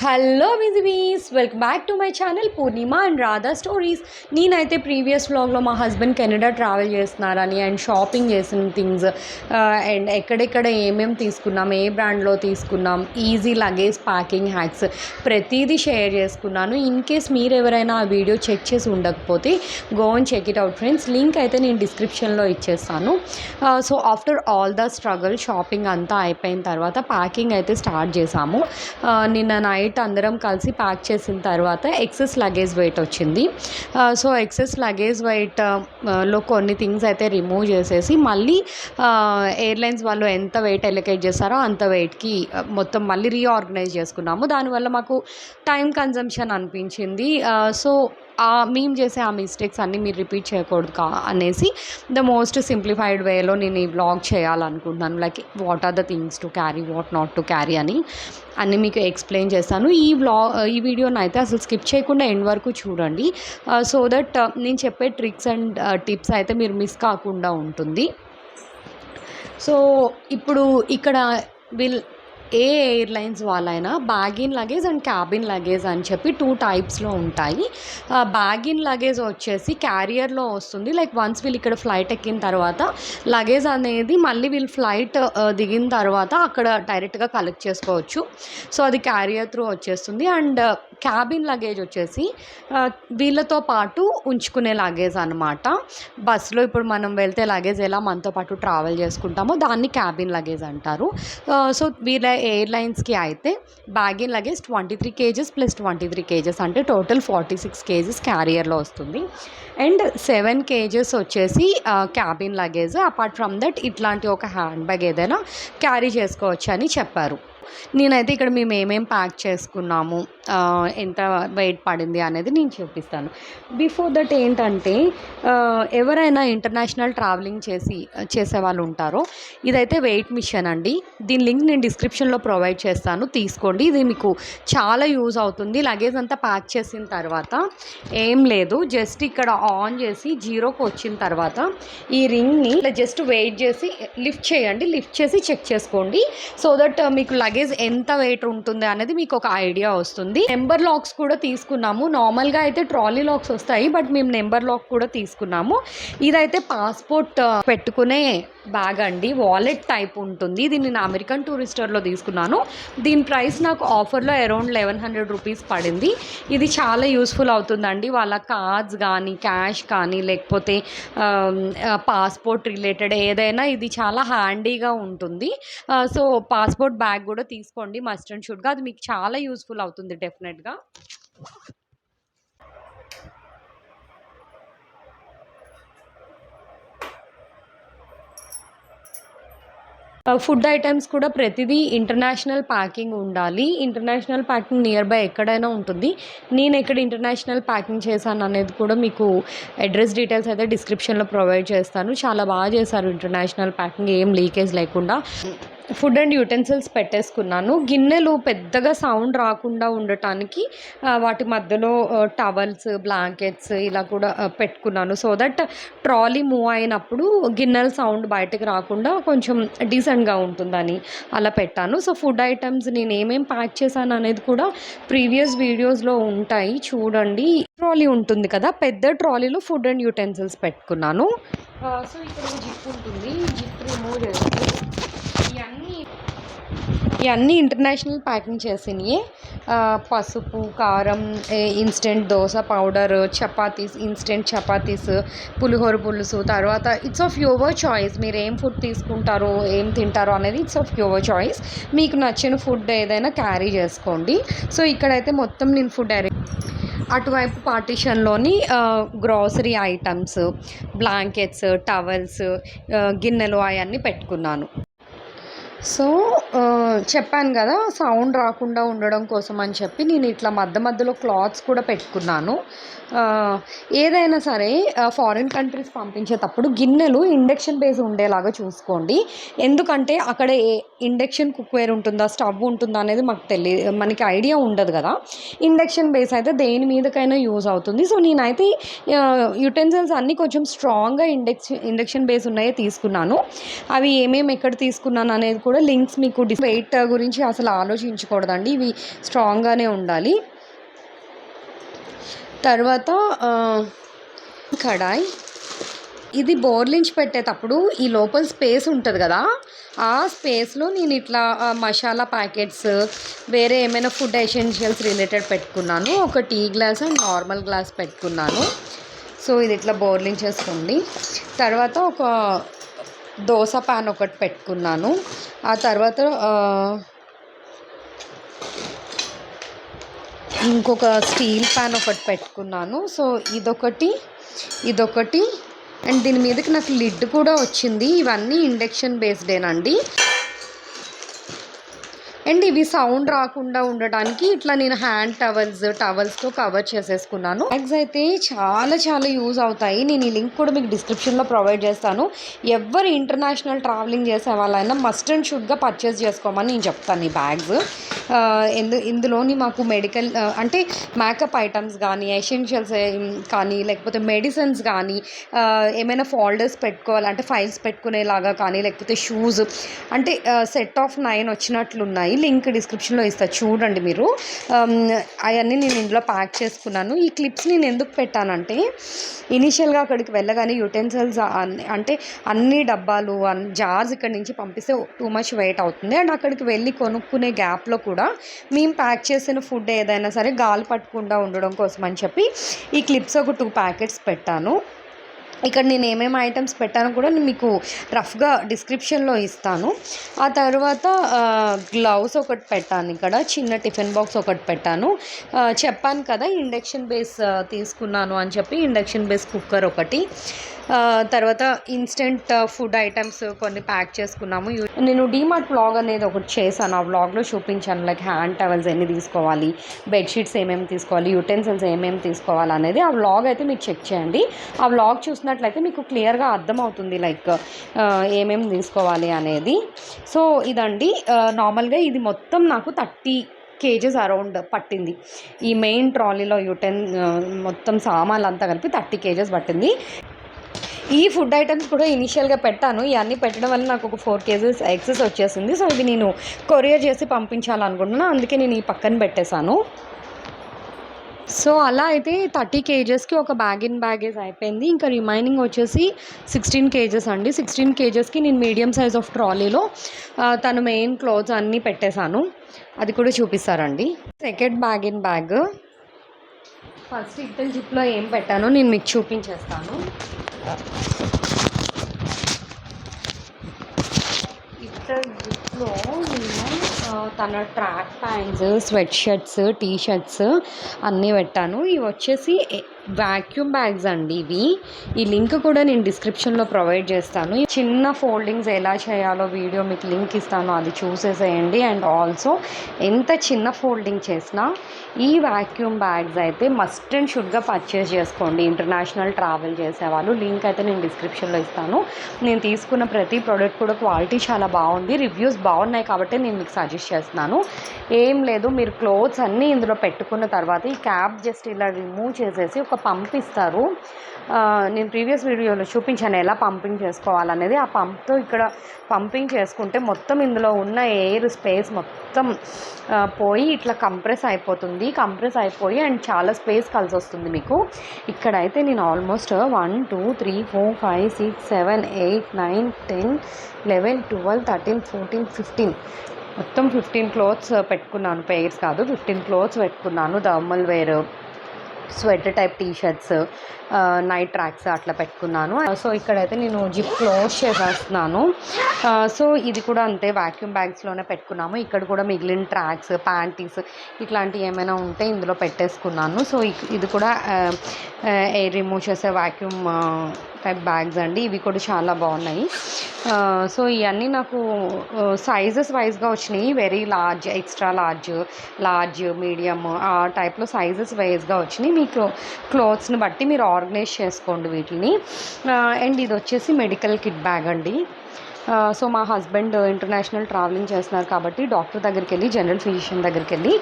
Hello విజిబీస్ welcome back to my channel Purnima and Radha stories. నేనైతే previous వ్లాగ్లో మా హస్బెండ్ కెనడా ట్రావెల్ చేస్తున్నారని అండ్ షాపింగ్ చేసిన థింగ్స్ అండ్ ఎక్కడెక్కడ ఏమేమి తీసుకున్నాం, ఏ బ్రాండ్లో తీసుకున్నాం, ఈజీ లగేజ్ ప్యాకింగ్ హ్యాక్స్ ప్రతిదీ షేర్ చేసుకున్నాను. ఇన్ కేస్ మీరు ఎవరైనా ఆ వీడియో చెక్ చేసి ఉండకపోతే go and check it out friends. Link అయితే నేను డిస్క్రిప్షన్లో ఇచ్చేస్తాను. So after all the struggle shopping అంతా అయిపోయిన తర్వాత ప్యాకింగ్ అయితే స్టార్ట్ చేసాము. నిన్న నైట్ అందరం కలిసి ప్యాక్ చేసిన తర్వాత ఎక్సెస్ లగేజ్ వెయిట్ వచ్చింది. సో ఎక్సెస్ లగేజ్ వెయిట్లో కొన్ని థింగ్స్ అయితే రిమూవ్ చేసేసి మళ్ళీ ఎయిర్లైన్స్ వాళ్ళు ఎంత వెయిట్ ఎలొకేట్ చేస్తారో అంత వెయిట్కి మొత్తం మళ్ళీ రీఆర్గనైజ్ చేసుకున్నాము. దానివల్ల మాకు టైం కన్జంప్షన్ అనిపించింది. సో మేము చేసే ఆ మిస్టేక్స్ అన్నీ మీరు రిపీట్ చేయకూడదు అనేసి ద మోస్ట్ సింప్లిఫైడ్ వేలో నేను ఈ వ్లాగ్ చేయాలనుకుంటున్నాను. Like what are the things to carry, what not to carry అని అన్నీ మీకు ఎక్స్ప్లెయిన్ చేస్తాను. ఈ వీడియోని అయితే అసలు స్కిప్ చేయకుండా ఎండ్ వరకు చూడండి. సో దట్ నేను చెప్పే ట్రిక్స్ అండ్ టిప్స్ అయితే మీరు మిస్ కాకుండా ఉంటుంది. సో ఇప్పుడు ఇక్కడ ఏ ఎయిర్లైన్స్ వాళ్ళైనా bag in luggage and cabin luggage అని చెప్పి 2 టైప్స్లో ఉంటాయి. బ్యాగ్ ఇన్ లగేజ్ వచ్చేసి క్యారియర్లో వస్తుంది. లైక్ వన్స్ వీళ్ళు ఇక్కడ ఫ్లైట్ ఎక్కిన తర్వాత లగేజ్ అనేది మళ్ళీ వీళ్ళు ఫ్లైట్ దిగిన తర్వాత అక్కడ డైరెక్ట్గా కలెక్ట్ చేసుకోవచ్చు. సో అది క్యారియర్ త్రూ వచ్చేస్తుంది. అండ్ క్యాబిన్ లగేజ్ వచ్చేసి వీళ్ళతో పాటు ఉంచుకునే లగేజ్ అనమాట. బస్సులో ఇప్పుడు మనం వెళ్తే లగేజ్ ఎలా మనతో పాటు ట్రావెల్ చేసుకుంటామో దాన్ని క్యాబిన్ లగేజ్ అంటారు. సో వీళ్ళ ఎయిర్లైన్స్కి అయితే bag in luggage 23 kgs plus 23 kgs అంటే టోటల్ 46 kgs క్యారియర్లో వస్తుంది. అండ్ 7 kgs వచ్చేసి cabin luggage. Apart from that ఇట్లాంటి ఒక హ్యాండ్ బ్యాగ్ ఏదైనా క్యారీ చేసుకోవచ్చు అని చెప్పారు. నేనైతే ఇక్కడ మేము ఏమేమి ప్యాక్ చేసుకున్నాము, ఎంత వెయిట్ పడింది అనేది నేను చూపిస్తాను. బిఫోర్ దట్ ఏంటంటే ఎవరైనా ఇంటర్నేషనల్ ట్రావెలింగ్ చేసే వాళ్ళు ఉంటారో ఇదైతే వెయిట్ మిషన్ అండి. దీని లింక్ నేను డిస్క్రిప్షన్లో ప్రొవైడ్ చేస్తాను, తీసుకోండి. ఇది మీకు చాలా యూజ్ అవుతుంది. లగేజ్ అంతా ప్యాక్ చేసిన తర్వాత ఏం లేదు, జస్ట్ ఇక్కడ ఆన్ చేసి జీరోకి వచ్చిన తర్వాత ఈ రింగ్ని జస్ట్ వెయిట్ చేసి లిఫ్ట్ చేయండి. లిఫ్ట్ చేసి చెక్ చేసుకోండి. సో దట్ మీకు లగేజ్ ఎంత వెయిట్ ఉంటుంది అనేది మీకు ఒక ఐడియా వస్తుంది. నెంబర్ లాక్స్ కూడా తీసుకున్నాము. నార్మల్గా అయితే ట్రాలీ లాక్స్ వస్తాయి, బట్ మేము నెంబర్ లాక్ కూడా తీసుకున్నాము. ఇదైతే పాస్పోర్ట్ పెట్టుకునే బ్యాగ్ అండి, వాలెట్ టైప్ ఉంటుంది. ఇది నేను అమెరికన్ టూరిస్టర్లో తీసుకున్నాను. దీని ప్రైస్ నాకు ఆఫర్లో అరౌండ్ 1100 రూపీస్ పడింది. ఇది చాలా యూస్ఫుల్ అవుతుందండి. వాళ్ళ కార్డ్స్ కానీ, క్యాష్ కానీ, లేకపోతే పాస్పోర్ట్ రిలేటెడ్ ఏదైనా ఇది చాలా హ్యాండీగా ఉంటుంది. సో పాస్పోర్ట్ బ్యాగ్ కూడా తీసుకోండి మస్ట్ అండ్ షుడ్గా. అది మీకు చాలా యూస్ఫుల్ అవుతుంది డెఫినెట్గా. ఫుడ్ ఐటమ్స్ కూడా ప్రతిదీ ఇంటర్నేషనల్ ప్యాకింగ్ ఉండాలి. ఇంటర్నేషనల్ ప్యాకింగ్ నియర్ బై ఎక్కడైనా ఉంటుంది. నేను ఎక్కడ ఇంటర్నేషనల్ ప్యాకింగ్ చేశాను అనేది కూడా మీకు అడ్రస్ డీటెయిల్స్ అయితే డిస్క్రిప్షన్లో ప్రొవైడ్ చేస్తాను. చాలా బాగా చేశారు ఇంటర్నేషనల్ ప్యాకింగ్, ఏం లీకేజ్ లేకుండా. ఫుడ్ అండ్ యూటెన్సిల్స్ పెట్టేసుకున్నాను. గిన్నెలు పెద్దగా సౌండ్ రాకుండా ఉండటానికి వాటి మధ్యలో టవల్స్, బ్లాంకెట్స్ ఇలా కూడా పెట్టుకున్నాను. సో దట్ ట్రాలీ మూవ్ అయినప్పుడు గిన్నెల సౌండ్ బయటకు రాకుండా కొంచెం డీసెంట్గా ఉంటుందని అలా పెట్టాను. సో ఫుడ్ ఐటమ్స్ నేను ఏమేమి ప్యాక్ చేశాను అనేది కూడా ప్రీవియస్ వీడియోస్లో ఉంటాయి, చూడండి. ట్రాలీ ఉంటుంది కదా, పెద్ద ట్రాలీలో ఫుడ్ అండ్ యూటెన్సిల్స్ పెట్టుకున్నాను. సో ఇక్కడ జిప్ ఉంటుంది, జిప్ రిమూవ్ చేసి ఇవన్నీ ఇంటర్నేషనల్ ప్యాకింగ్ చేసినవి. పసుపు, కారం, instant dosa powder, chapatis, instant chapatis, పులిహోర పులుసు. తర్వాత ఇట్స్ ఆఫ్ యువర్ చాయిస్, మీరు ఏం ఫుడ్ తీసుకుంటారో, ఏం తింటారో అనేది ఇట్స్ ఆఫ్ యువర్ చాయిస్. మీకు నచ్చిన ఫుడ్ ఏదైనా క్యారీ చేసుకోండి. సో ఇక్కడైతే మొత్తం నేను ఫుడ్ అటువైపు పార్టీషన్లోని గ్రాసరీ ఐటమ్స్, బ్లాంకెట్స్, టవల్స్, గిన్నెలు అవన్నీ పెట్టుకున్నాను. సో చెప్పాను కదా, సౌండ్ రాకుండా ఉండడం కోసం అని చెప్పి నేను ఇట్లా మధ్యలో క్లాత్స్ కూడా పెట్టుకున్నాను. ఏదైనా సరే ఫారిన్ కంట్రీస్ పంపించేటప్పుడు గిన్నెలు ఇండక్షన్ బేస్ ఉండేలాగా చూసుకోండి. ఎందుకంటే అక్కడ ఇండక్షన్ కుక్వేర్ ఉంటుందా, స్టవ్ ఉంటుందా అనేది మనకి ఐడియా ఉండదు కదా. ఇండక్షన్ బేస్ అయితే దేని మీదకైనా యూజ్ అవుతుంది. సో నేనైతే యుటెన్సిల్స్ అన్నీ కొంచెం స్ట్రాంగ్గా ఇండక్షన్ బేస్ ఉన్నాయే తీసుకున్నాను. అవి ఏమేమి ఎక్కడ తీసుకున్నాను అనేది కూడా లింక్స్ మీకు వెయిట్ గురించి అసలు ఆలోచించకూడదండి, ఇవి స్ట్రాంగ్గానే ఉండాలి. తర్వాత కడాయి, ఇది బోర్లించి పెట్టేటప్పుడు ఈ లోపల స్పేస్ ఉంటుంది కదా, ఆ స్పేస్లో నేను ఇట్లా మసాలా ప్యాకెట్స్, వేరే ఏమైనా ఫుడ్ ఎసెన్షియల్స్ రిలేటెడ్ పెట్టుకున్నాను. ఒక tea glass and normal glass పెట్టుకున్నాను. సో ఇది ఇట్లా బోర్లించేసుకోండి. తర్వాత ఒక దోశ పాన్ ఒకటి పెట్టుకున్నాను. ఆ తర్వాత ఇంకొక స్టీల్ పాన్ ఒకటి పెట్టుకున్నాను. సో ఇదొకటి అండ్ దీని మీదకి నాకు లిడ్ కూడా వచ్చింది. ఇవన్నీ ఇండక్షన్ బేస్డేనండి. అండ్ ఇవి సౌండ్ రాకుండా ఉండడానికి ఇట్లా నేను హ్యాండ్ టవల్స్తో కవర్ చేసేసుకున్నాను. బ్యాగ్స్ అయితే చాలా చాలా యూజ్ అవుతాయి. నేను ఈ లింక్ కూడా మీకు డిస్క్రిప్షన్లో ప్రొవైడ్ చేస్తాను. ఎవరు ఇంటర్నేషనల్ ట్రావెలింగ్ చేసే వాళ్ళైనా మస్ట్ అండ్ షుడ్గా పర్చేస్ చేసుకోమని నేను చెప్తాను ఈ బ్యాగ్స్. ఇందులోని మాకు మెడికల్ అంటే మేకప్ ఐటమ్స్ కానీ, ఎసెన్షియల్స్ కానీ, లేకపోతే మెడిసిన్స్ కానీ, ఏమైనా ఫోల్డర్స్ పెట్టుకోవాలంటే ఫైల్స్ పెట్టుకునేలాగా కానీ, లేకపోతే షూస్ అంటే సెట్ ఆఫ్ 9 వచ్చినట్లున్నాయి. లింక్ డిస్క్రిప్షన్లో ఇస్తాను, చూడండి మీరు. అవన్నీ నేను ఇందులో ప్యాక్ చేసుకున్నాను. ఈ క్లిప్స్ నేను ఎందుకు పెట్టానంటే, ఇనీషియల్గా అక్కడికి వెళ్ళగానే యుటెన్సిల్స్ అంటే అన్ని డబ్బాలు జార్స్ ఇక్కడ నుంచి పంపిస్తే టూ మచ్ వెయిట్ అవుతుంది. అండ్ అక్కడికి వెళ్ళి కొనుక్కునే గ్యాప్లో కూడా మేము ప్యాక్ చేసిన ఫుడ్ ఏదైనా సరే గాలి పట్టకుండా ఉండడం కోసం అని చెప్పి ఈ క్లిప్స్ ఒక 2 ప్యాకెట్స్ పెట్టాను. ఇక్కడ నేను ఏమేమి ఐటమ్స్ పెట్టానో కూడా నేను మీకు రఫ్గా డిస్క్రిప్షన్లో ఇస్తాను. ఆ తర్వాత గ్లౌస్ ఒకటి పెట్టాను, ఇక్కడ చిన్న టిఫిన్ బాక్స్ ఒకటి పెట్టాను. చెప్పాను కదా ఇండక్షన్ బేస్ తీసుకున్నాను అని చెప్పి, ఇండక్షన్ బేస్ కుక్కర్ ఒకటి. తర్వాత ఇన్స్టెంట్ ఫుడ్ ఐటమ్స్ కొన్ని ప్యాక్ చేసుకున్నాము. నేను డీమార్ట్ వ్లాగ్ అనేది ఒకటి చేశాను, ఆ వ్లాగ్లో చూపించాను లైక్ హ్యాండ్ టవల్స్ ఎన్ని తీసుకోవాలి, బెడ్షీట్స్ ఏమేమి తీసుకోవాలి, యుటెన్సిల్స్ ఏమేమి తీసుకోవాలి అనేది. ఆ వ్లాగ్ అయితే మీరు చెక్ చేయండి. ఆ వ్లాగ్ చూసినట్లయితే మీకు క్లియర్గా అర్థమవుతుంది లైక్ ఏమేమి తీసుకోవాలి అనేది. సో ఇదండి, నార్మల్గా ఇది మొత్తం నాకు 30 kgs అరౌండ్ పట్టింది. ఈ మెయిన్ ట్రాలీలో మొత్తం సామాన్లు అంతా కలిపి 30 kgs పట్టింది. ఈ ఫుడ్ ఐటమ్స్ కూడా ఇనీషియల్గా పెట్టాను. ఇవన్నీ పెట్టడం వల్ల నాకు ఒక 4 kgs ఎక్సెస్ వచ్చేసింది. సో ఇవి నేను కొరియర్ చేసి పంపించాలనుకుంటున్నాను, అందుకే నేను ఈ పక్కన పెట్టేశాను. సో అలా అయితే 30 kgsకి ఒక బ్యాగేజ్ అయిపోయింది. ఇంకా రిమైనింగ్ వచ్చేసి 16 kgs అండి. 16 kgsకి నేను మీడియం సైజ్ ఆఫ్ ట్రాలీలో తను మెయిన్ క్లోత్స్ అన్నీ పెట్టేశాను, అది కూడా చూపిస్తారండి. సెకండ్ బ్యాగ్ ఫస్ట్ ఇట్టల్ జిప్లో ఏం పెట్టానో నేను మీకు చూపించేస్తాను. ఇట్టల్ జిప్లో నేను తన track pants, sweat shirts, T shirts అన్నీ పెట్టాను. ఇవి వచ్చేసి వాక్యూమ్ బ్యాగ్స్ అండి ఇవి. ఈ లింక్ కూడా నేను డిస్క్రిప్షన్లో ప్రొవైడ్ చేస్తాను. చిన్న ఫోల్డింగ్స్ ఎలా చేయాలో వీడియో మీకు లింక్ ఇస్తాను, అది చూసేసేయండి. అండ్ ఆల్సో ఎంత చిన్న ఫోల్డింగ్ చేసినా ఈ వాక్యూమ్ బ్యాగ్స్ అయితే మస్ట్ అండ్ షుడ్గా పర్చేస్ చేసుకోండి ఇంటర్నేషనల్ ట్రావెల్ చేసేవాళ్ళు. లింక్ అయితే నేను డిస్క్రిప్షన్లో ఇస్తాను. నేను తీసుకున్న ప్రతి ప్రోడక్ట్ కూడా క్వాలిటీ చాలా బాగుంది, రివ్యూస్ బాగున్నాయి కాబట్టి నేను మీకు సజెస్ట్ చేస్తున్నాను. ఏం లేదు, మీరు క్లోత్స్ అన్నీ ఇందులో పెట్టుకున్న తర్వాత ఈ క్యాప్ జస్ట్ ఇలా రిమూవ్ చేసేసి ఒక పంప్ ఇస్తారు. నేను ప్రీవియస్ వీడియోలో చూపించాను ఎలా పంపింగ్ చేసుకోవాలనేది. ఆ పంప్తో ఇక్కడ పంపింగ్ చేసుకుంటే మొత్తం ఇందులో ఉన్న ఎయిర్ స్పేస్ మొత్తం పోయి ఇట్లా కంప్రెస్ అయిపోయి అండ్ చాలా స్పేస్ కలిసి వస్తుంది మీకు. ఇక్కడైతే నేను ఆల్మోస్ట్ 1 2 3 4 5 6 7 8 9 10 11 12 13 14 15 మొత్తం 15 క్లోత్స్ పెట్టుకున్నాను. పెయిర్స్ కాదు, 15 క్లోత్స్ పెట్టుకున్నాను. Thermal wear, sweater type T shirts, night tracks అట్లా పెట్టుకున్నాను. సో ఇక్కడైతే నేను జిప్ క్లోజ్ చేసేస్తున్నాను. సో ఇది కూడా అంతే, వాక్యూమ్ బ్యాగ్స్లోనే పెట్టుకున్నాము. ఇక్కడ కూడా మిగిలిన ట్రాక్స్, ప్యాంటీస్ ఇట్లాంటివి ఏమైనా ఉంటే ఇందులో పెట్టేసుకున్నాను. సో ఇది కూడా ఎయిర్ రిమూవ్ చేసే వాక్యూమ్ టైప్ బ్యాగ్స్ అండి. ఇవి కూడా చాలా బాగున్నాయి. సో ఇవన్నీ నాకు సైజెస్ వైజ్గా వచ్చినాయి. Very large, extra large, medium ఆ టైప్లో సైజెస్ వైజ్గా వచ్చినాయి. మీకు క్లోత్స్ని బట్టి మీరు ఆర్గనైజ్ చేసుకోండి వీటిని. అండ్ ఇది వచ్చేసి మెడికల్ కిట్ బ్యాగ్ అండి. సో మా హస్బెండ్ ఇంటర్నేషనల్ ట్రావెలింగ్ చేస్తున్నారు కాబట్టి డాక్టర్ దగ్గరికి వెళ్ళి, జనరల్ ఫిజిషియన్ దగ్గరికి వెళ్ళి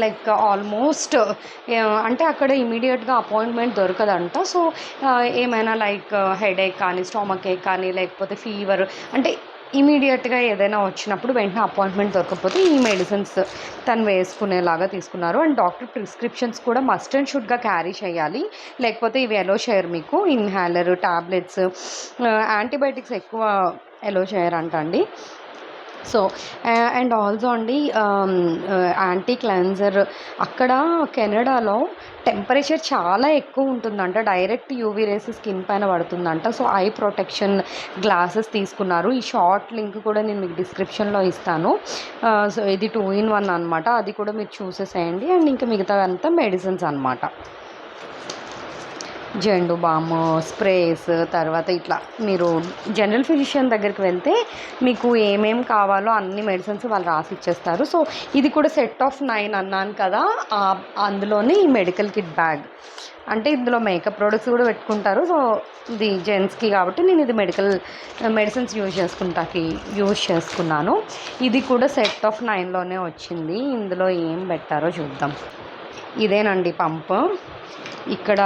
లైక్ ఆల్మోస్ట్ అంటే అక్కడ ఇమీడియట్గా అపాయింట్మెంట్ దొరకదంట. సో ఏమైనా లైక్ హెడేక్ కానీ, స్టమక్ ఏక్ కానీ, లేకపోతే ఫీవర్ అంటే ఇమీడియట్గా ఏదైనా వచ్చినప్పుడు వెంటనే అపాయింట్మెంట్ దొరకకపోతే ఈ మెడిసిన్స్ తను వేసుకునేలాగా తీసుకున్నారు. అండ్ డాక్టర్ ప్రిస్క్రిప్షన్స్ కూడా మస్ట్ అండ్ షుడ్గా క్యారీ చేయాలి, లేకపోతే ఇవి ఎలో చేయరు మీకు. ఇన్హాలర్, టాబ్లెట్స్, యాంటీబయాటిక్స్ ఎక్కువ ఎలో చేయరంట అండి. సో అండ్ ఆల్సో అండి యాంటీ క్లెన్జర్ అక్కడ కెనడాలో టెంపరేచర్ చాలా ఎక్కువ ఉంటుందంట, డైరెక్ట్ యూవీ రేస్ స్కిన్ పైన పడుతుందంట. సో ఐ ప్రొటెక్షన్ గ్లాసెస్ తీసుకున్నారు. ఈ షార్ట్ లింక్ కూడా నేను మీకు డిస్క్రిప్షన్లో ఇస్తాను. సో ఇది 2-in-1 అనమాట, అది కూడా మీరు చూసేసేయండి. అండ్ ఇంకా మిగతా అంతా మెడిసిన్స్ అనమాట. జెండు బామ్, స్ప్రేస్, తర్వాత ఇట్లా మీరు జనరల్ ఫిజిషియన్ దగ్గరికి వెళ్తే మీకు ఏమేమి కావాలో అన్ని మెడిసిన్స్ వాళ్ళు రాసి ఇచ్చేస్తారు. సో ఇది కూడా సెట్ ఆఫ్ 9 అన్నాను కదా, అందులోనే ఈ మెడికల్ కిట్ బ్యాగ్. అంటే ఇందులో మేకప్ ప్రొడక్ట్స్ కూడా పెట్టుకుంటారు. సో ఇది జెంట్స్కి కాబట్టి నేను ఇది మెడిసిన్స్ యూజ్ చేసుకున్నాను. ఇది కూడా సెట్ ఆఫ్ 9లోనే వచ్చింది. ఇందులో ఏం పెట్టారో చూద్దాం. ఇదేనండి పంప్. ఇక్కడ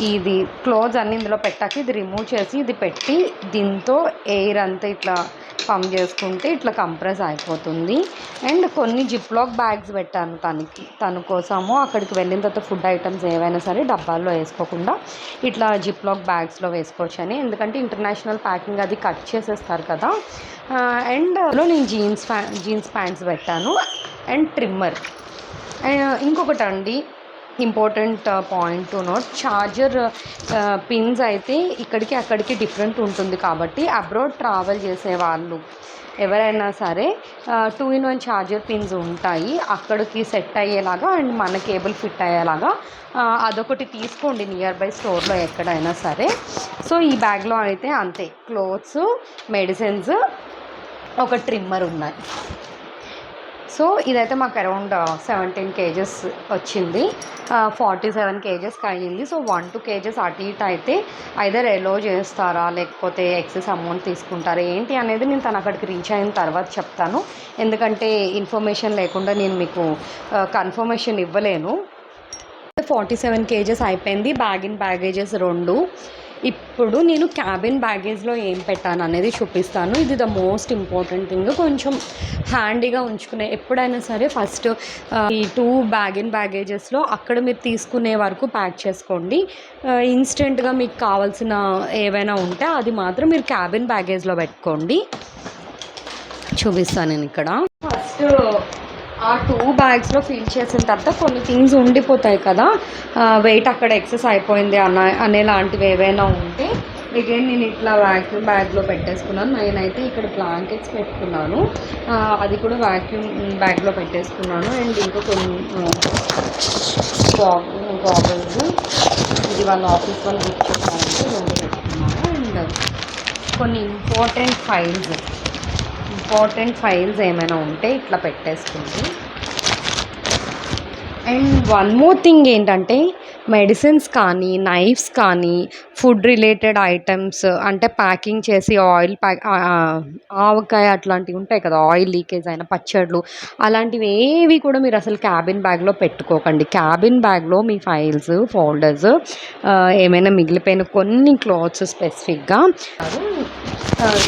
ఇది క్లోత్స్ అన్నీ ఇందులో పెట్టాక ఇది రిమూవ్ చేసి ఇది పెట్టి దీంతో ఎయిర్ అంతా ఇట్లా పంప్ చేసుకుంటే ఇట్లా కంప్రెస్ అయిపోతుంది. అండ్ కొన్ని జిప్లాక్ బ్యాగ్స్ పెట్టాను తన కోసము. అక్కడికి వెళ్ళిన తర్వాత ఫుడ్ ఐటమ్స్ ఏవైనా సరే డబ్బాల్లో వేసుకోకుండా ఇట్లా జిప్లాక్ బ్యాగ్స్లో వేసుకోవచ్చు అని, ఎందుకంటే ఇంటర్నేషనల్ ప్యాకింగ్ అది కట్ చేసేస్తారు కదా. అండ్ నేను జీన్స్ ప్యాంట్స్ పెట్టాను అండ్ ట్రిమ్మర్. ఇంకొకటి అండి important point to note, charger pins అయితే ఇక్కడికి అక్కడికి డిఫరెంట్ ఉంటుంది కాబట్టి అబ్రాడ్ ట్రావెల్ చేసే వాళ్ళు ఎవరైనా సరే 2-in-1 ఛార్జర్ పిన్స్ ఉంటాయి అక్కడికి సెట్ అయ్యేలాగా అండ్ మన కేబుల్ ఫిట్ అయ్యేలాగా. అదొకటి తీసుకోండి నియర్ బై స్టోర్లో ఎక్కడైనా సరే. సో ఈ బ్యాగ్లో అయితే అంతే, క్లోత్స్, మెడిసిన్స్, ఒక ట్రిమ్మర్ ఉన్నాయి. సో ఇదైతే మాకు అరౌండ్ 17 kgs వచ్చింది, 47 kgsకి అయ్యింది. సో 1-2 kgs అటు ఇటు అయితే ఐదర్ ఎలో చేస్తారా లేకపోతే ఎక్సెస్ అమౌంట్ తీసుకుంటారా ఏంటి అనేది నేను తను అక్కడికి రీచ్ అయిన తర్వాత చెప్తాను, ఎందుకంటే ఇన్ఫర్మేషన్ లేకుండా నేను మీకు కన్ఫర్మేషన్ ఇవ్వలేను. 47 kgs అయిపోయింది. బ్యాగేజెస్ 2. ఇప్పుడు నేను క్యాబిన్ బ్యాగేజ్లో ఏం పెట్టాను అనేది చూపిస్తాను. ఇది ద మోస్ట్ ఇంపార్టెంట్ థింగ్, కొంచెం హ్యాండీగా ఉంచుకునే. ఎప్పుడైనా సరే ఫస్ట్ ఈ 2 బ్యాగేజెస్లో అక్కడ మీరు తీసుకునే వరకు ప్యాక్ చేసుకోండి. ఇన్స్టెంట్గా మీకు కావాల్సిన ఏవైనా ఉంటే అది మాత్రం మీరు క్యాబిన్ బ్యాగేజ్లో పెట్టుకోండి. చూపిస్తాను నేను ఇక్కడ. ఫస్ట్ ఆ 2 బ్యాగ్స్లో ఫిల్ చేసిన తర్వాత కొన్ని థింగ్స్ ఉండిపోతాయి కదా, వెయిట్ అక్కడ ఎక్సెస్ అయిపోయింది అనేలాంటివి ఏవైనా ఉంటే అగైన్ నేను ఇట్లా వ్యాక్యూమ్ బ్యాగ్లో పెట్టేసుకున్నాను. నేనైతే ఇక్కడ బ్లాంకెట్స్ పెట్టుకున్నాను, అది కూడా వ్యాక్యూమ్ బ్యాగ్లో పెట్టేసుకున్నాను. అండ్ ఇంకా కొన్ని గాగల్స్, ఇది వాళ్ళ ఆఫీస్ వాళ్ళు బుక్ చెప్పారంటే 2 పెట్టుకున్నాను. అండ్ కొన్ని ఇంపార్టెంట్ ఫైల్స్ ఏమైనా ఉంటే ఇట్లా పెట్టేసుకుంది. అండ్ వన్ మోర్ థింగ్ ఏంటంటే మెడిసిన్స్ కానీ, నైఫ్స్ కానీ, ఫుడ్ రిలేటెడ్ ఐటమ్స్ అంటే ప్యాకింగ్ చేసి ఆవకాయ అట్లాంటివి ఉంటాయి కదా, ఆయిల్ లీకేజ్ అయిన పచ్చళ్ళు అలాంటివి ఏవి కూడా మీరు అసలు క్యాబిన్ బ్యాగ్లో పెట్టుకోకండి. క్యాబిన్ బ్యాగ్లో మీ ఫైల్స్, ఫోల్డర్స్, ఏమైనా మిగిలిపోయిన కొన్ని క్లాత్స్ స్పెసిఫిక్గా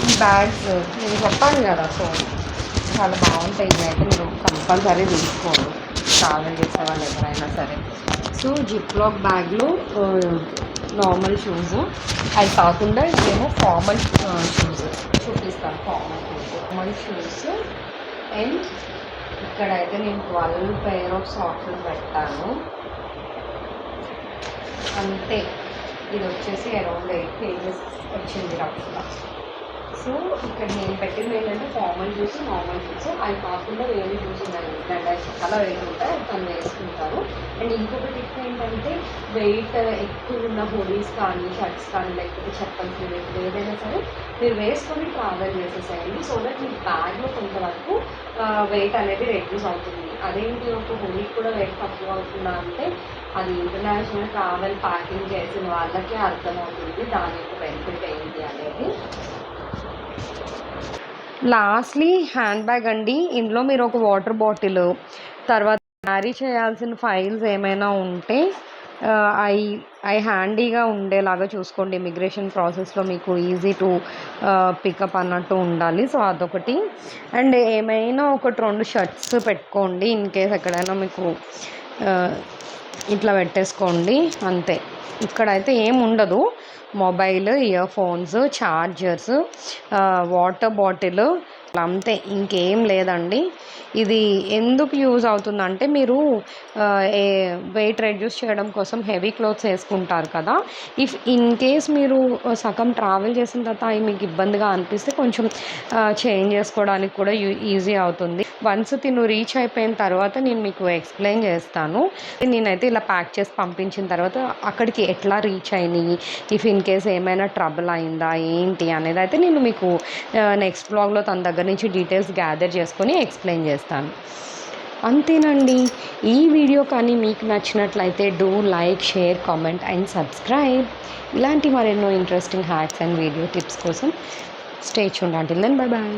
ఈ బ్యాగ్స్ నేను చెప్పాను కదా. సో చాలా బాగుంటాయి, అయితే మీరు కంపల్సరీ తీసుకోండి ట్రావెల్ చేసే వాళ్ళు ఎవరైనా సరే. సో జిప్లాక్ బ్యాగ్లో నార్మల్ షూస్, అవి కాకుండా ఇదేమో ఫార్మల్ షూస్ చూపిస్తాను. ఫార్మల్ షూస్ అండ్ ఇక్కడైతే నేను 12 pair of సాక్స్లు పెట్టాను అంతే. ఇది వచ్చేసి అరౌండ్ 8 kgs వచ్చింది రఫ్గా. సో ఇక్కడ నేను పెట్టింది ఏంటంటే ఫార్మల్ షూస్, నార్మల్ షూస్, అవి కాకుండా వేరే షూస్ ఉన్నాయి, చాలా వేరే ఉంటాయి, అది తను వేసుకుంటారు. అండ్ ఇంకొకటి టిప్ ఏంటంటే వెయిట్ ఎక్కువ ఉన్న హుడీస్ కానీ, షర్ట్స్ కానీ, లేకపోతే చెప్పల్స్ రిలేటెడ్ ఏదైనా సరే మీరు వేసుకొని ట్రావెల్ చేసేసేయండి. సో దట్ మీ బ్యాగ్లో కొంతవరకు వెయిట్ అనేది రెడ్యూస్ అవుతుంది. అదేంటి ఒక హుడీకి కూడా వెయిట్ తక్కువ అవుతుందా అంటే అది ఇంటర్నేషనల్ ట్రావెల్ ప్యాకింగ్ చేసిన వాళ్ళకి అర్థమవుతుంది దాని యొక్క బెనిఫిట్ ఏంటి అనేది. లాస్ట్లీ హ్యాండ్ బ్యాగ్ అండి. ఇందులో మీరు ఒక వాటర్ బాటిల్, తర్వాత క్యారీ చేయాల్సిన ఫైల్స్ ఏమైనా ఉంటే ఐ ఐ హ్యాండీగా ఉండేలాగా చూసుకోండి. ఇమిగ్రేషన్ ప్రాసెస్లో మీకు ఈజీ టు పికప్ అన్నట్టు ఉండాలి. సో అదొకటి. అండ్ ఏమైనా ఒకటి 2 షర్ట్స్ పెట్టుకోండి. ఇన్ కేస్ ఎక్కడైనా మీకు ఇట్లా పెట్టేసుకోండి అంతే. ఇక్కడైతే ఏముండదు. Mobile, ear phones, chargers, water bottle అంతే, ఇంకేం లేదండి. ఇది ఎందుకు యూజ్ అవుతుందంటే మీరు ఏ వెయిట్ రెడ్యూస్ చేయడం కోసం హెవీ క్లోత్స్ వేసుకుంటారు కదా. ఇఫ్ ఇన్ కేస్ మీరు సగం ట్రావెల్ చేసిన తర్వాత అవి మీకు ఇబ్బందిగా అనిపిస్తే కొంచెం చేంజ్ చేసుకోవడానికి కూడా ఈజీ అవుతుంది. వన్స్ తిను రీచ్ అయిపోయిన తర్వాత నేను మీకు ఎక్స్ప్లెయిన్ చేస్తాను. నేనైతే ఇలా ప్యాక్ చేసి పంపించిన తర్వాత అక్కడికి ఎట్లా రీచ్ అయినాయి, ఇఫ్ ఇన్ కేస్ ఏమైనా ట్రబుల్ అయిందా ఏంటి అనేది అయితే నేను మీకు నెక్స్ట్ బ్లాగ్లో తన దగ్గర నుంచి డీటెయిల్స్ గ్యాదర్ చేసుకొని ఎక్స్ప్లెయిన్ చేస్తాను. అంతేనండి. ఈ వీడియో కానీ మీకు నచ్చినట్లయితే do like, share, comment and subscribe. ఇలాంటి మరెన్నో interesting hacks and video tips కోసం stay tuned. Until then bye bye.